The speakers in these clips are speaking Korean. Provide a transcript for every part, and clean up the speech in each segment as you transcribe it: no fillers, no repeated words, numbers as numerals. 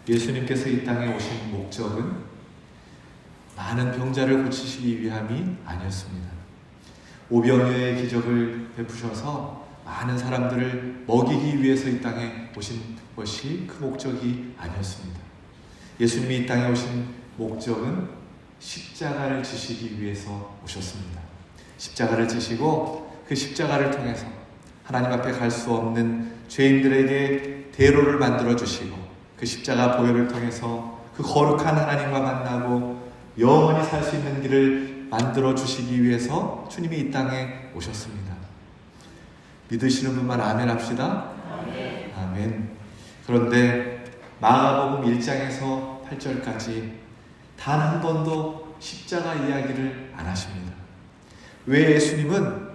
예수님께서 이 땅에 오신 목적은 많은 병자를 고치시기 위함이 아니었습니다. 오병이어의 기적을 베푸셔서 많은 사람들을 먹이기 위해서 이 땅에 오신 것이 그 목적이 아니었습니다. 예수님이 이 땅에 오신 목적은 십자가를 지시기 위해서 오셨습니다. 십자가를 지시고 그 십자가를 통해서 하나님 앞에 갈 수 없는 죄인들에게 대로를 만들어 주시고 그 십자가 보혈을 통해서 그 거룩한 하나님과 만나고 영원히 살 수 있는 길을 만들어 주시기 위해서 주님이 이 땅에 오셨습니다. 믿으시는 분만 아멘 합시다. 아멘. 아멘. 그런데 마가복음 1장에서 8절까지 단 한 번도 십자가 이야기를 안 하십니다. 왜 예수님은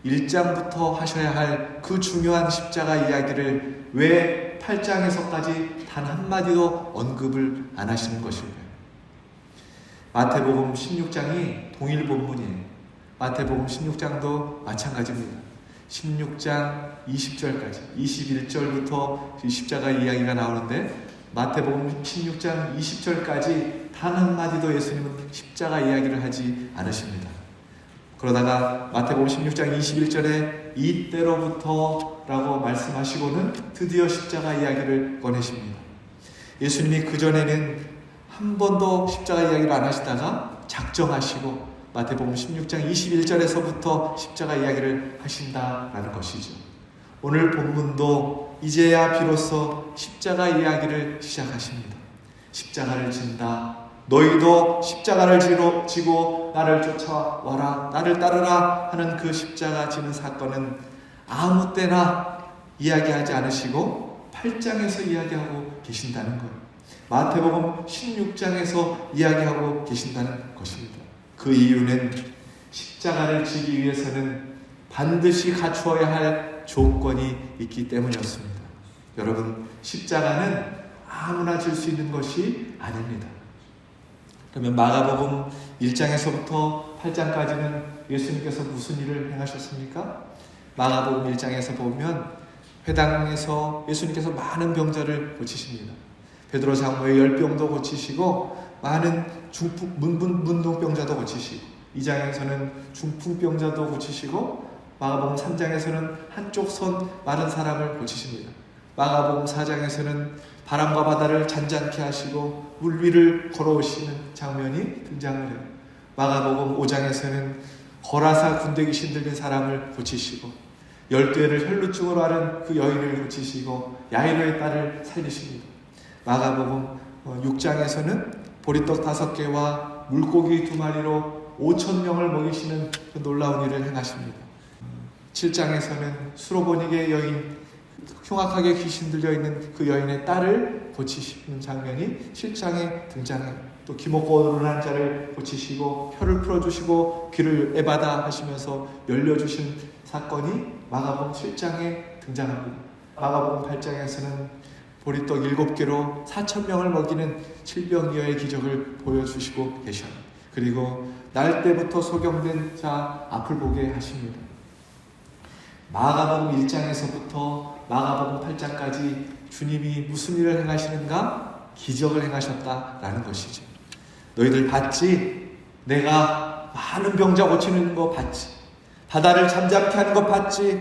1장부터 하셔야 할 그 중요한 십자가 이야기를 왜 8장에서까지 단 한마디도 언급을 안 하시는 것일까요? 마태복음 16장이 동일 본문이에요. 마태복음 16장도 마찬가지입니다. 16장 20절까지 21절부터 십자가 이야기가 나오는데 마태복음 16장 20절까지 단 한마디도 예수님은 십자가 이야기를 하지 않으십니다. 그러다가 마태복음 16장 21절에 이때로부터 라고 말씀하시고는 드디어 십자가 이야기를 꺼내십니다. 예수님이 그전에는 한 번도 십자가 이야기를 안 하시다가 작정하시고 마태복음 16장 21절에서부터 십자가 이야기를 하신다라는 것이죠. 오늘 본문도 이제야 비로소 십자가 이야기를 시작하십니다. 십자가를 진다. 너희도 십자가를 지고 나를 쫓아와라, 나를 따르라 하는 그 십자가 지는 사건은 아무 때나 이야기하지 않으시고 8장에서 이야기하고 계신다는 거예요. 마태복음 16장에서 이야기하고 계신다는 것입니다. 그 이유는 십자가를 지기 위해서는 반드시 갖추어야 할 조건이 있기 때문이었습니다. 여러분, 십자가는 아무나 질 수 있는 것이 아닙니다. 그러면 마가복음 1장에서부터 8장까지는 예수님께서 무슨 일을 행하셨습니까? 마가복음 1장에서 보면 회당에서 예수님께서 많은 병자를 고치십니다. 베드로 장로의 열병도 고치시고 많은 문둥병자도 고치시고 2장에서는 중풍병자도 고치시고 마가복음 3장에서는 한쪽 손 마른 사람을 고치십니다. 마가복음 4장에서는 바람과 바다를 잔잔케 하시고 물 위를 걸어오시는 장면이 등장을 해요. 마가복음 5장에서는 거라사 군대 귀신 들린 사람을 고치시고 12회를 혈루증으로 앓은 그 여인을 고치시고 야이로의 딸을 살리십니다. 마가복음 6장에서는 보리떡 5개와 물고기 2마리로 5,000명을 먹이시는 그 놀라운 일을 행하십니다. 7장에서는 수로보니게 여인, 흉악하게 귀신 들려 있는 그 여인의 딸을 고치시는 장면이 7장에 등장해요. 또 기목고 오르는 자를 고치시고 혀를 풀어주시고 귀를 에바다 하시면서 열려주신 사건이 마가복음 7장에 등장합니다. 마가복음 8장에서는 보리떡 7개로 4,000명을 먹이는 칠병이어의 기적을 보여주시고 계셔요. 그리고 날 때부터 소경된 자 앞을 보게 하십니다. 마가복음 1장에서부터 마가복음 8장까지 주님이 무슨 일을 행하시는가? 기적을 행하셨다라는 것이죠. 너희들 봤지? 내가 많은 병자 고치는 거 봤지? 바다를 잠잠케 하는 거 봤지?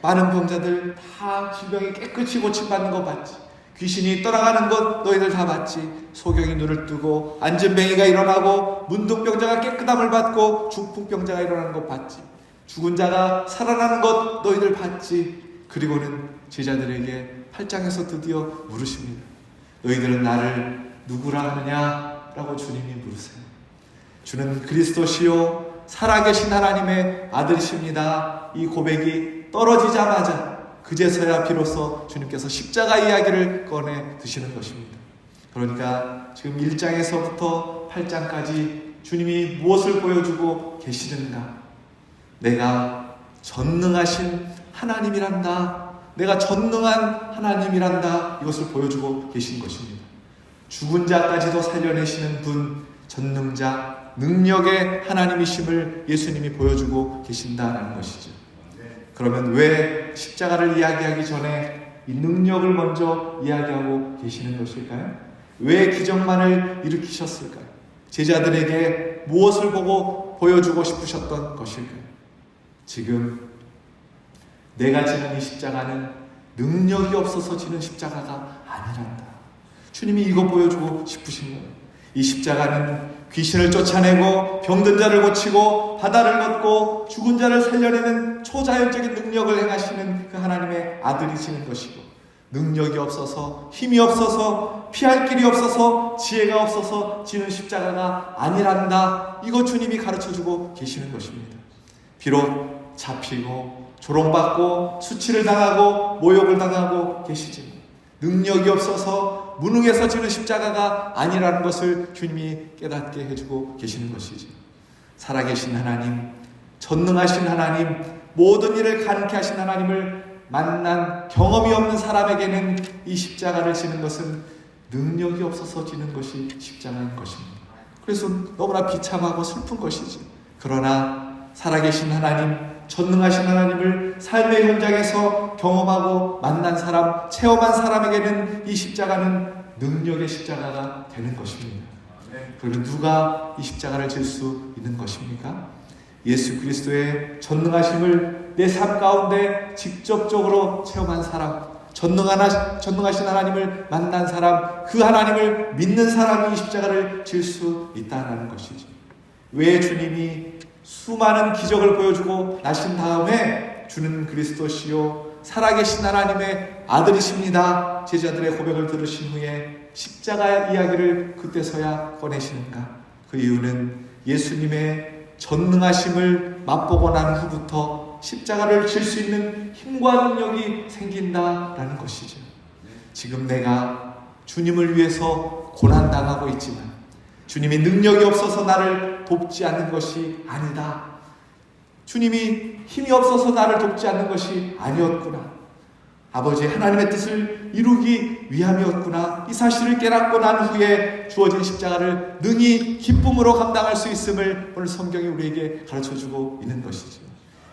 많은 병자들 다 질병이 깨끗이 고침받는 거 봤지? 귀신이 떠나가는 것 너희들 다 봤지? 소경이 눈을 뜨고 안진뱅이가 일어나고 문둥병자가 깨끗함을 받고 중풍병자가 일어나는 것 봤지? 죽은 자가 살아나는 것 너희들 봤지? 그리고는 제자들에게 8장에서 드디어 물으십니다. 너희들은 나를 누구라 하느냐? 라고 주님이 물으세요. 주는 그리스도시요 살아계신 하나님의 아들이십니다. 이 고백이 떨어지자마자 그제서야 비로소 주님께서 십자가 이야기를 꺼내 드시는 것입니다. 그러니까 지금 1장에서부터 8장까지 주님이 무엇을 보여주고 계시는가? 내가 전능하신 하나님이란다. 내가 전능한 하나님이란다. 이것을 보여주고 계신 것입니다. 죽은 자까지도 살려내시는 분, 전능자, 능력의 하나님이심을 예수님이 보여주고 계신다는 것이죠. 그러면 왜 십자가를 이야기하기 전에 이 능력을 먼저 이야기하고 계시는 것일까요? 왜 기적만을 일으키셨을까요? 제자들에게 무엇을 보고 보여주고 싶으셨던 것일까요? 지금 내가 지는 이 십자가는 능력이 없어서 지는 십자가가 아니란다. 주님이 이거 보여주고 싶으신 거예요. 이 십자가는 귀신을 쫓아내고 병든 자를 고치고 바다를 걷고 죽은 자를 살려내는 초자연적인 능력을 행하시는 그 하나님의 아들이시는 것이고, 능력이 없어서 힘이 없어서 피할 길이 없어서 지혜가 없어서 지는 십자가가 아니란다. 이거 주님이 가르쳐주고 계시는 것입니다. 비록 잡히고 조롱받고 수치를 당하고 모욕을 당하고 계시지만 능력이 없어서 무능해서 지는 십자가가 아니라는 것을 주님이 깨닫게 해주고 계시는 것이죠. 살아계신 하나님, 전능하신 하나님, 모든 일을 가능케 하신 하나님을 만난 경험이 없는 사람에게는 이 십자가를 지는 것은 능력이 없어서 지는 것이 십자가인 것입니다. 그래서 너무나 비참하고 슬픈 것이지. 그러나 살아계신 하나님, 전능하신 하나님을 삶의 현장에서 경험하고 만난 사람, 체험한 사람에게는 이 십자가는 능력의 십자가가 되는 것입니다. 그러면 누가 이 십자가를 질 수 있는 것입니까? 예수 그리스도의 전능하심을 내 삶 가운데 직접적으로 체험한 사람, 전능하신 하나님을 만난 사람, 그 하나님을 믿는 사람이 이 십자가를 질 수 있다는 것이죠. 왜 주님이 수많은 기적을 보여주고 나신 다음에 주는 그리스도시요 살아계신 하나님의 아들이십니다, 제자들의 고백을 들으신 후에 십자가 이야기를 그때서야 꺼내시는가? 그 이유는 예수님의 전능하심을 맛보고 난 후부터 십자가를 질 수 있는 힘과 능력이 생긴다라는 것이죠. 지금 내가 주님을 위해서 고난당하고 있지만 주님이 능력이 없어서 나를 돕지 않는 것이 아니다. 주님이 힘이 없어서 나를 돕지 않는 것이 아니었구나. 아버지 하나님의 뜻을 이루기 위함이었구나. 이 사실을 깨닫고 난 후에 주어진 십자가를 능히 기쁨으로 감당할 수 있음을 오늘 성경이 우리에게 가르쳐주고 있는 것이죠.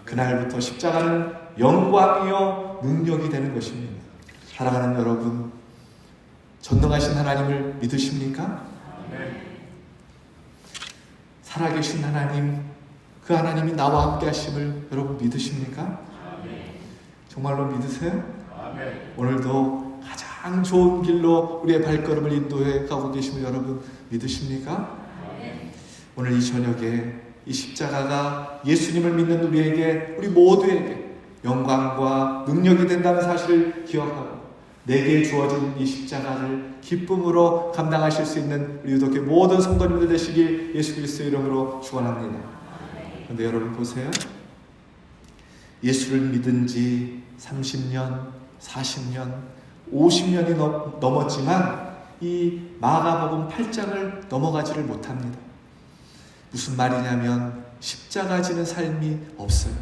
그날부터 십자가는 영광이요 능력이 되는 것입니다. 사랑하는 여러분, 전능하신 하나님을 믿으십니까? 살아계신 하나님, 그 하나님이 나와 함께 하심을 여러분 믿으십니까? 정말로 믿으세요? 오늘도 가장 좋은 길로 우리의 발걸음을 인도해 가고 계심을 여러분 믿으십니까? 오늘 이 저녁에 이 십자가가 예수님을 믿는 우리에게, 우리 모두에게 영광과 능력이 된다는 사실을 기억하고 내게 주어진 이 십자가를 기쁨으로 감당하실 수 있는 우리 유독의 모든 성도님들 되시길 예수 그리스도의 이름으로 축원합니다. 그런데 여러분 보세요. 예수를 믿은 지 30년, 40년, 50년이 넘었지만 이 마가복음 8장을 넘어가지를 못합니다. 무슨 말이냐면 십자가 지는 삶이 없어요.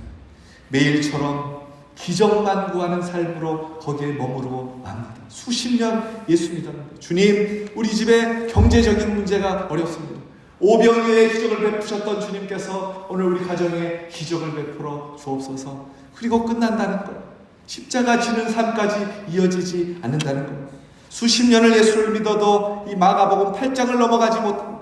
매일처럼 기적만 구하는 삶으로 거기에 머무르고 맙니다. 수십 년 예수 믿었는데, 주님 우리 집에 경제적인 문제가 어렵습니다. 오병이어의 기적을 베푸셨던 주님께서 오늘 우리 가정에 기적을 베풀어 주옵소서. 그리고 끝난다는 거예요. 십자가 지는 삶까지 이어지지 않는다는 거예요. 수십 년을 예수를 믿어도 이 마가복음 8장을 넘어가지 못합니다.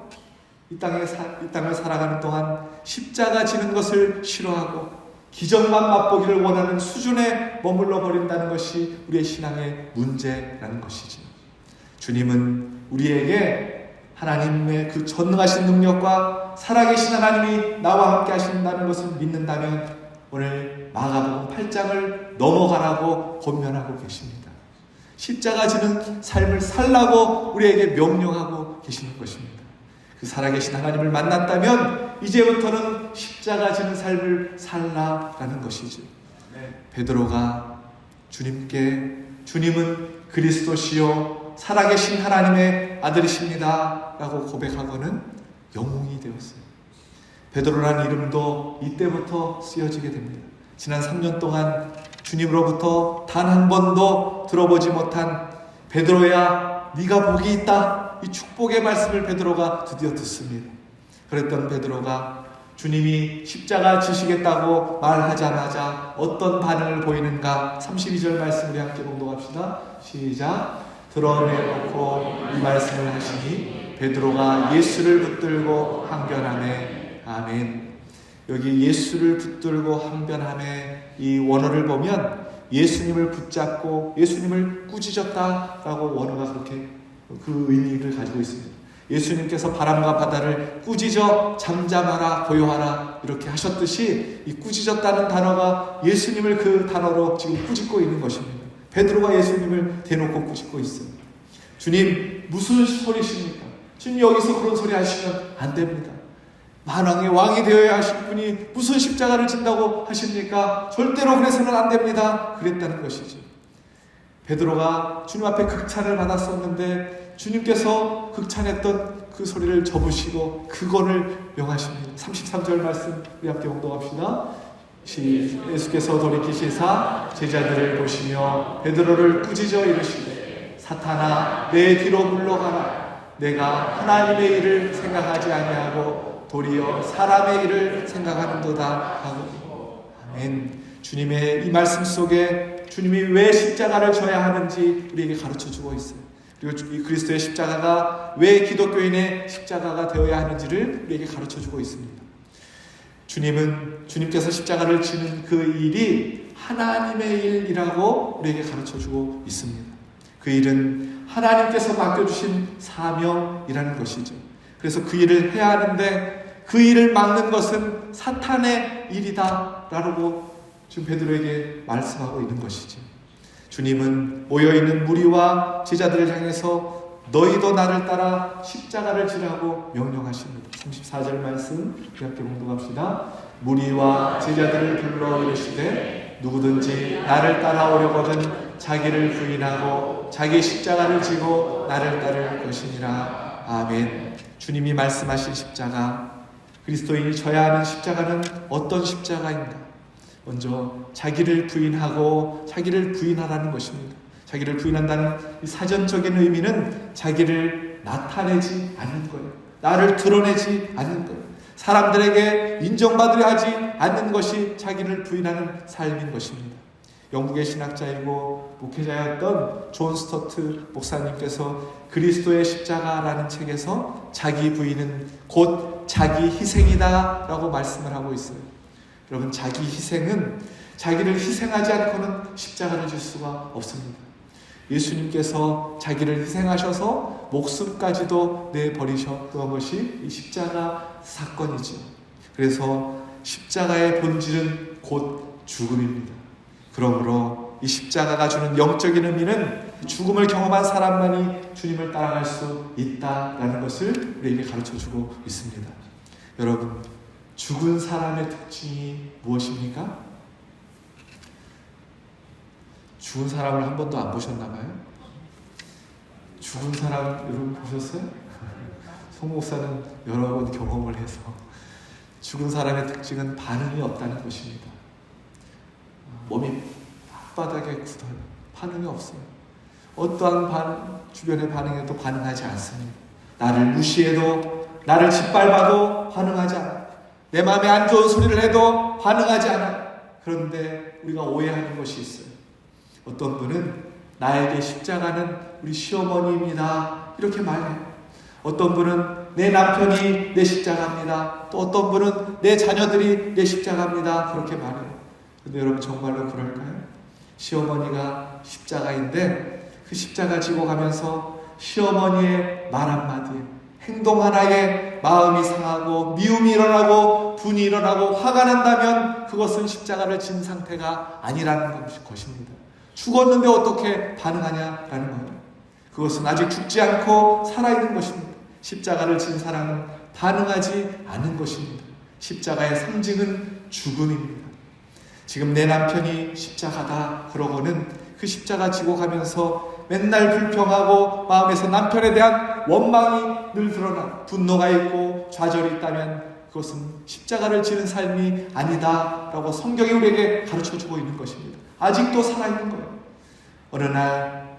이 땅을 살아가는 동안 십자가 지는 것을 싫어하고 기적만 맛보기를 원하는 수준에 머물러 버린다는 것이 우리의 신앙의 문제라는 것이죠. 주님은 우리에게 하나님의 그 전능하신 능력과 살아계신 하나님이 나와 함께 하신다는 것을 믿는다면 오늘 마가복음 8장을 넘어가라고 권면하고 계십니다. 십자가 지는 삶을 살라고 우리에게 명령하고 계시는 것입니다. 그 살아계신 하나님을 만났다면 이제부터는 십자가 지는 삶을 살라라는 것이죠. 베드로가 주님은 그리스도시요 살아계신 하나님의 아들이십니다 라고 고백하고는 영웅이 되었어요. 베드로라는 이름도 이때부터 쓰여지게 됩니다. 지난 3년 동안 주님으로부터 단 한 번도 들어보지 못한 베드로야 네가 복이 있다, 이 축복의 말씀을 베드로가 드디어 듣습니다. 그랬던 베드로가 주님이 십자가 지시겠다고 말하자마자 어떤 반응을 보이는가? 32절 말씀 우리 함께 봉독합시다. 시작. 드러내놓고 이 말씀을 하시니 베드로가 예수를 붙들고 항변하매. 아멘. 여기 예수를 붙들고 항변하매 이 원어를 보면 예수님을 붙잡고 예수님을 꾸짖었다라고 원어가 그렇게 그 의미를 가지고 있습니다. 예수님께서 바람과 바다를 꾸짖어 잠잠하라 고요하라 이렇게 하셨듯이 이 꾸짖었다는 단어가 예수님을 그 단어로 지금 꾸짖고 있는 것입니다. 베드로가 예수님을 대놓고 꾸짖고 있어요. 주님 무슨 소리십니까? 주님 여기서 그런 소리 하시면 안 됩니다. 만왕의 왕이 되어야 하실 분이 무슨 십자가를 진다고 하십니까? 절대로 그래서는 안 됩니다. 그랬다는 것이죠. 베드로가 주님 앞에 극찬을 받았었는데 주님께서 극찬했던 그 소리를 접으시고 그거를 명하십니다. 33절 말씀 우리 함께 봉독합시다. 예수께서 돌이키시사 제자들을 보시며 베드로를 꾸짖어 이르시되 사탄아 내 뒤로 물러가라. 내가 하나님의 일을 생각하지 아니하고 도리어 사람의 일을 생각하는도다 하고. 아멘. 주님의 이 말씀 속에 주님이 왜 십자가를 져야 하는지 우리에게 가르쳐주고 있어요. 그리고 이 그리스도의 십자가가 왜 기독교인의 십자가가 되어야 하는지를 우리에게 가르쳐주고 있습니다. 주님께서 십자가를 지는 그 일이 하나님의 일이라고 우리에게 가르쳐주고 있습니다. 그 일은 하나님께서 맡겨주신 사명이라는 것이죠. 그래서 그 일을 해야 하는데 그 일을 막는 것은 사탄의 일이다라고 지금 베드로에게 말씀하고 있는 것이죠. 주님은 모여있는 무리와 제자들을 향해서 너희도 나를 따라 십자가를 지라고 명령하십니다. 34절 말씀 함께 봉독합시다. 무리와 제자들을 불러 이르시되 누구든지 나를 따라오려거든 자기를 부인하고 자기 십자가를 지고 나를 따를 것이니라. 아멘. 주님이 말씀하신 십자가, 그리스도인이 져야 하는 십자가는 어떤 십자가인가? 먼저 자기를 부인하고 자기를 부인하라는 것입니다. 자기를 부인한다는 이 사전적인 의미는 자기를 나타내지 않는 거예요. 나를 드러내지 않는 거예요. 사람들에게 인정받으려 하지 않는 것이 자기를 부인하는 삶인 것입니다. 영국의 신학자이고 목회자였던 존 스토트 목사님께서 그리스도의 십자가라는 책에서 자기 부인은 곧 자기 희생이다 라고 말씀을 하고 있어요. 여러분, 자기 희생은 자기를 희생하지 않고는 십자가를 질 수가 없습니다. 예수님께서 자기를 희생하셔서 목숨까지도 내버리셨던 것이 이 십자가 사건이죠. 그래서 십자가의 본질은 곧 죽음입니다. 그러므로 이 십자가가 주는 영적인 의미는 죽음을 경험한 사람만이 주님을 따라갈 수 있다라는 것을 우리에게 가르쳐주고 있습니다. 여러분, 죽은 사람의 특징이 무엇입니까? 죽은 사람을 한 번도 안 보셨나 봐요? 죽은 사람 여러분 보셨어요? 송 목사는 여러 번 경험을 해서 죽은 사람의 특징은 반응이 없다는 것입니다. 몸이 바닥에 굳어요. 반응이 없어요. 어떠한 주변의 반응에도 반응하지 않습니다. 나를 무시해도, 나를 짓밟아도 반응하지 않아요. 내 마음에 안 좋은 소리를 해도 반응하지 않아요. 그런데 우리가 오해하는 것이 있어요. 어떤 분은 나에게 십자가는 우리 시어머니입니다 이렇게 말해요. 어떤 분은 내 남편이 내 십자가입니다. 또 어떤 분은 내 자녀들이 내 십자가입니다 그렇게 말해요. 근데 여러분, 정말로 그럴까요? 시어머니가 십자가인데 그 십자가 지고 가면서 시어머니의 말 한마디에, 행동 하나에 마음이 상하고 미움이 일어나고 분이 일어나고 화가 난다면 그것은 십자가를 진 상태가 아니라는 것입니다. 죽었는데 어떻게 반응하냐라는 거예요. 그것은 아직 죽지 않고 살아있는 것입니다. 십자가를 진 사람은 반응하지 않는 것입니다. 십자가의 상징은 죽음입니다. 지금 내 남편이 십자가다 그러고는 그 십자가 지고 가면서 맨날 불평하고 마음에서 남편에 대한 원망이 늘 드러나 분노가 있고 좌절이 있다면 그것은 십자가를 지는 삶이 아니다라고 성경이 우리에게 가르쳐주고 있는 것입니다. 아직도 살아있는 거예요. 어느 날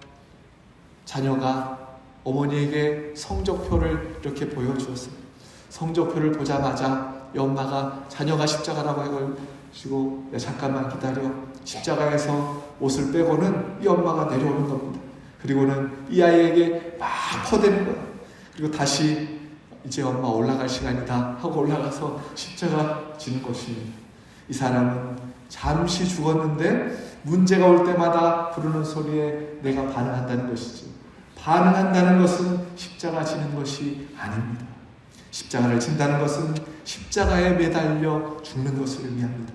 자녀가 어머니에게 성적표를 이렇게 보여주었어요. 성적표를 보자마자 이 엄마가 자녀가 십자가라고 해가지고 잠깐만 기다려, 십자가에서 옷을 빼고는 이 엄마가 내려오는 겁니다. 그리고는 이 아이에게 막 퍼대는 거예요. 그리고 다시 이제 엄마 올라갈 시간이다 하고 올라가서 십자가 지는 것입니다. 이 사람은 잠시 죽었는데 문제가 올 때마다 부르는 소리에 내가 반응한다는 것이지, 반응한다는 것은 십자가 지는 것이 아닙니다. 십자가를 진다는 것은 십자가에 매달려 죽는 것을 의미합니다.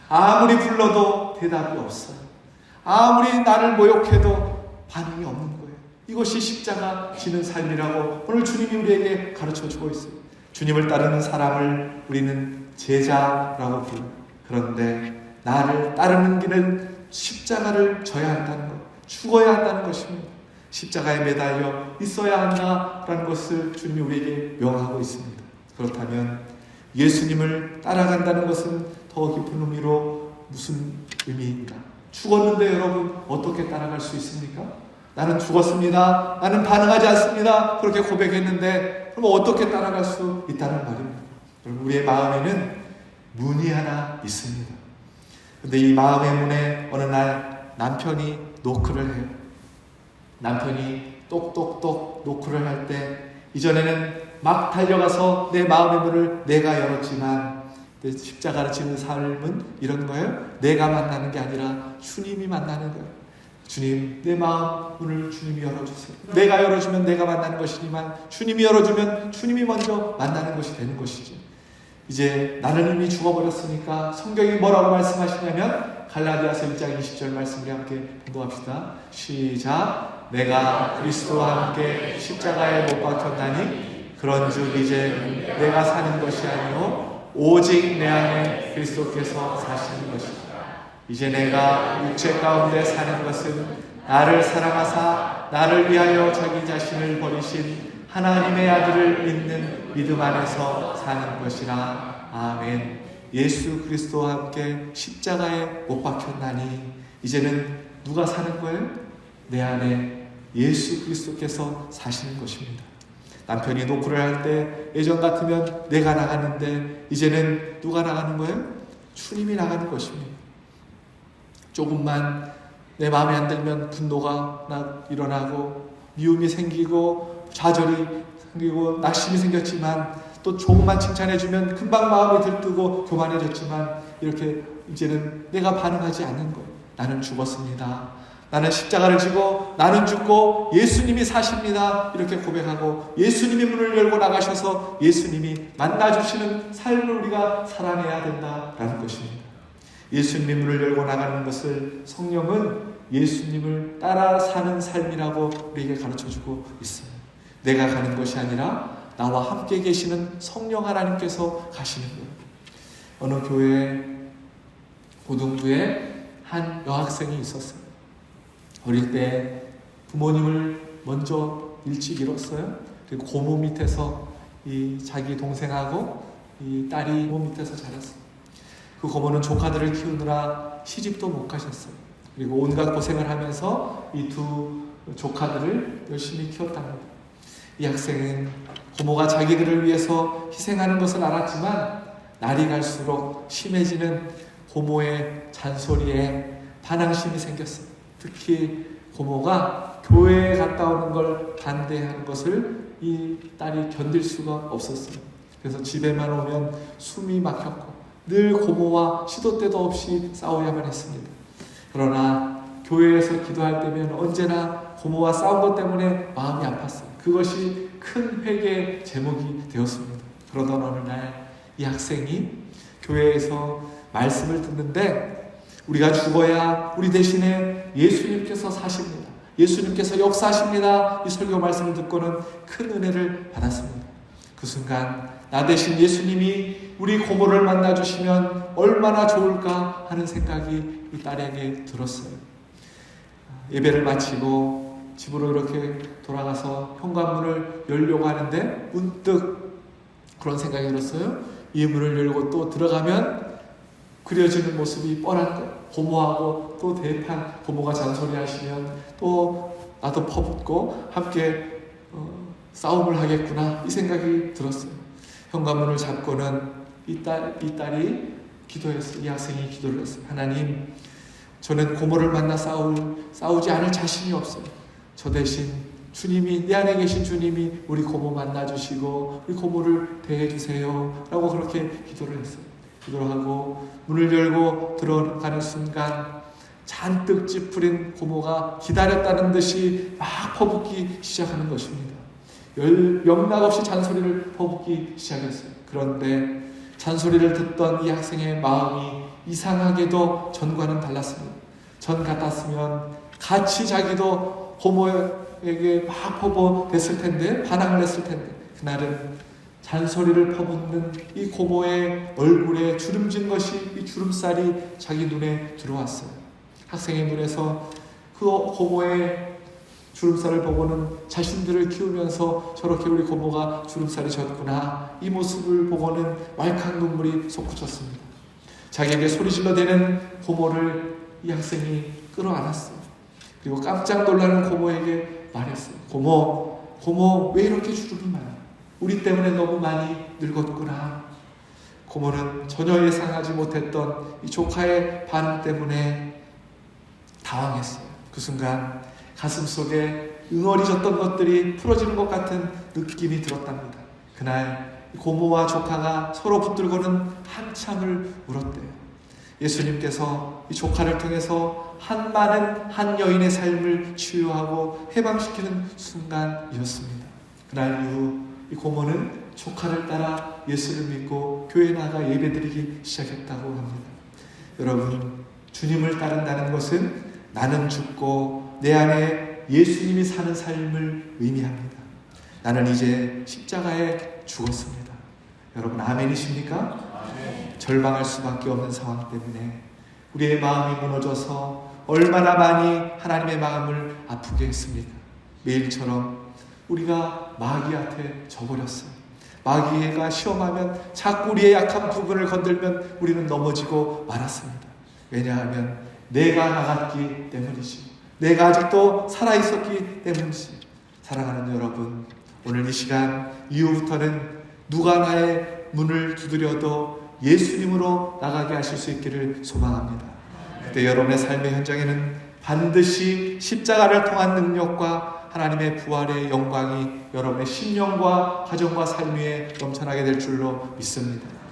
아무리 불러도 대답이 없어요. 아무리 나를 모욕해도 반응이 없는 거예요. 이것이 십자가 지는 삶이라고 오늘 주님이 우리에게 가르쳐주고 있어요. 주님을 따르는 사람을 우리는 제자라고 불러요. 그런데 나를 따르는 길은 십자가를 져야 한다는 것, 죽어야 한다는 것입니다. 십자가에 매달려 있어야 한다라는 것을 주님이 우리에게 명하고 있습니다. 그렇다면 예수님을 따라간다는 것은 더 깊은 의미로 무슨 의미인가? 죽었는데 여러분 어떻게 따라갈 수 있습니까? 나는 죽었습니다. 나는 반응하지 않습니다. 그렇게 고백했는데 그럼 어떻게 따라갈 수 있다는 말입니다. 여러분, 우리의 마음에는 문이 하나 있습니다. 근데 이 마음의 문에 어느 날 남편이 노크를 해요. 남편이 똑똑똑 노크를 할 때, 이전에는 막 달려가서 내 마음의 문을 내가 열었지만 내 십자가를 지는 삶은 이런 거예요. 내가 만나는 게 아니라 주님이 만나는 거예요. 주님, 내 마음 문을 주님이 열어주세요. 내가 열어주면 내가 만나는 것이지만 주님이 열어주면 주님이 먼저 만나는 것이 되는 것이지. 이제 나는 이미 죽어버렸으니까 성경이 뭐라고 말씀하시냐면 갈라디아서 1장 20절 말씀을 함께 공부합시다. 시작. 내가 그리스도와 함께 십자가에 못 박혔나니 그런즉 이제 내가 사는 것이 아니요 오직 내 안에 그리스도께서 사시는 것이다. 이제 내가 육체 가운데 사는 것은 나를 사랑하사 나를 위하여 자기 자신을 버리신 하나님의 아들을 믿는 믿음 안에서 사는 것이라. 아멘. 예수 그리스도와 함께 십자가에 못 박혔나니 이제는 누가 사는 거예요? 내 안에 예수 그리스도께서 사시는 것입니다. 남편이 노크를 할 때 예전 같으면 내가 나가는데 이제는 누가 나가는 거예요? 주님이 나가는 것입니다. 조금만 내 마음에 안 들면 분노가 일어나고 미움이 생기고 좌절이 생기고 낙심이 생겼지만, 또 조금만 칭찬해주면 금방 마음이 들뜨고 교만해졌지만 이렇게 이제는 내가 반응하지 않는 거예요. 나는 죽었습니다. 나는 십자가를 지고 나는 죽고 예수님이 사십니다. 이렇게 고백하고 예수님이 문을 열고 나가셔서 예수님이 만나주시는 삶을 우리가 살아내야 된다라는 것입니다. 예수님이 문을 열고 나가는 것을 성령은 예수님을 따라 사는 삶이라고 우리에게 가르쳐주고 있어요. 내가 가는 것이 아니라 나와 함께 계시는 성령 하나님께서 가시는 거예요. 어느 교회 고등부에 한 여학생이 있었어요. 어릴 때 부모님을 먼저 일찍 잃었어요. 그리고 고모 밑에서 자기 동생하고 이 딸이 고모 밑에서 자랐어요. 그 고모는 조카들을 키우느라 시집도 못 가셨어요. 그리고 온갖 고생을 하면서 이 두 조카들을 열심히 키웠답니다. 이 학생은 고모가 자기들을 위해서 희생하는 것을 알았지만 날이 갈수록 심해지는 고모의 잔소리에 반항심이 생겼어요. 특히 고모가 교회에 갔다 오는 걸 반대하는 것을 이 딸이 견딜 수가 없었어요. 그래서 집에만 오면 숨이 막혔고 늘 고모와 시도 때도 없이 싸워야만 했습니다. 그러나 교회에서 기도할 때면 언제나 고모와 싸운 것 때문에 마음이 아팠어요. 그것이 큰 회개의 제목이 되었습니다. 그러던 어느 날 이 학생이 교회에서 말씀을 듣는데 우리가 죽어야 우리 대신에 예수님께서 사십니다. 예수님께서 역사하십니다. 이 설교 말씀을 듣고는 큰 은혜를 받았습니다. 그 순간 나 대신 예수님이 우리 고모를 만나주시면 얼마나 좋을까 하는 생각이 이 딸에게 들었어요. 예배를 마치고 집으로 이렇게 돌아가서 현관문을 열려고 하는데 문득 그런 생각이 들었어요. 이 문을 열고 또 들어가면 그려지는 모습이 뻔한 거예요. 고모하고 또 대판, 고모가 잔소리하시면 또 나도 퍼붓고 함께 싸움을 하겠구나 이 생각이 들었어요. 현관문을 잡고는 이 딸이 기도했어요. 이 학생이 기도를 했어요. 하나님, 저는 고모를 만나 싸우지 않을 자신이 없어요. 저 대신 주님이, 내 안에 계신 주님이 우리 고모 만나주시고 우리 고모를 대해주세요 라고 그렇게 기도를 했어요. 기도를 하고 문을 열고 들어가는 순간 잔뜩 찌푸린 고모가 기다렸다는 듯이 막 퍼붓기 시작하는 것입니다. 영락없이 잔소리를 퍼붓기 시작했어요. 그런데 잔소리를 듣던 이 학생의 마음이 이상하게도 전과는 달랐습니다. 전 같았으면 같이 자기도 고모에게 막 퍼부었을 텐데, 반항을 했을 텐데, 그날은 잔소리를 퍼붓는 이 고모의 얼굴에 주름진 것이, 이 주름살이 자기 눈에 들어왔어요. 학생의 눈에서 그 고모의 주름살을 보고는 자신들을 키우면서 저렇게 우리 고모가 주름살이 졌구나, 이 모습을 보고는 왈칵 눈물이 솟구쳤습니다. 자기에게 소리질러 대는 고모를 이 학생이 끌어안았어요. 그리고 깜짝 놀라는 고모에게 말했어요. 고모 왜 이렇게 주름이 많아? 우리 때문에 너무 많이 늙었구나. 고모는 전혀 예상하지 못했던 이 조카의 반응 때문에 당황했어요. 그 순간 가슴속에 응어리졌던 것들이 풀어지는 것 같은 느낌이 들었답니다. 그날 고모와 조카가 서로 붙들고는 한참을 울었대요. 예수님께서 이 조카를 통해서 한 여인의 삶을 치유하고 해방시키는 순간이었습니다. 그날 이후 이 고모는 조카를 따라 예수를 믿고 교회에 나가 예배드리기 시작했다고 합니다. 여러분, 주님을 따른다는 것은 나는 죽고 내 안에 예수님이 사는 삶을 의미합니다. 나는 이제 십자가에 죽었습니다. 여러분, 아멘이십니까? 아멘. 절망할 수밖에 없는 상황 때문에 우리의 마음이 무너져서 얼마나 많이 하나님의 마음을 아프게 했습니까? 매일처럼 우리가 마귀한테 져버렸어요. 마귀가 시험하면 자꾸 우리의 약한 부분을 건들면 우리는 넘어지고 말았습니다. 왜냐하면 내가 나갔기 때문이지, 내가 아직도 살아있었기 때문이지. 사랑하는 여러분, 오늘 이 시간 이후부터는 누가 나의 문을 두드려도 예수님으로 나가게 하실 수 있기를 소망합니다. 그때 여러분의 삶의 현장에는 반드시 십자가를 통한 능력과 하나님의 부활의 영광이 여러분의 심령과 가정과 삶 위에 넘쳐나게 될 줄로 믿습니다.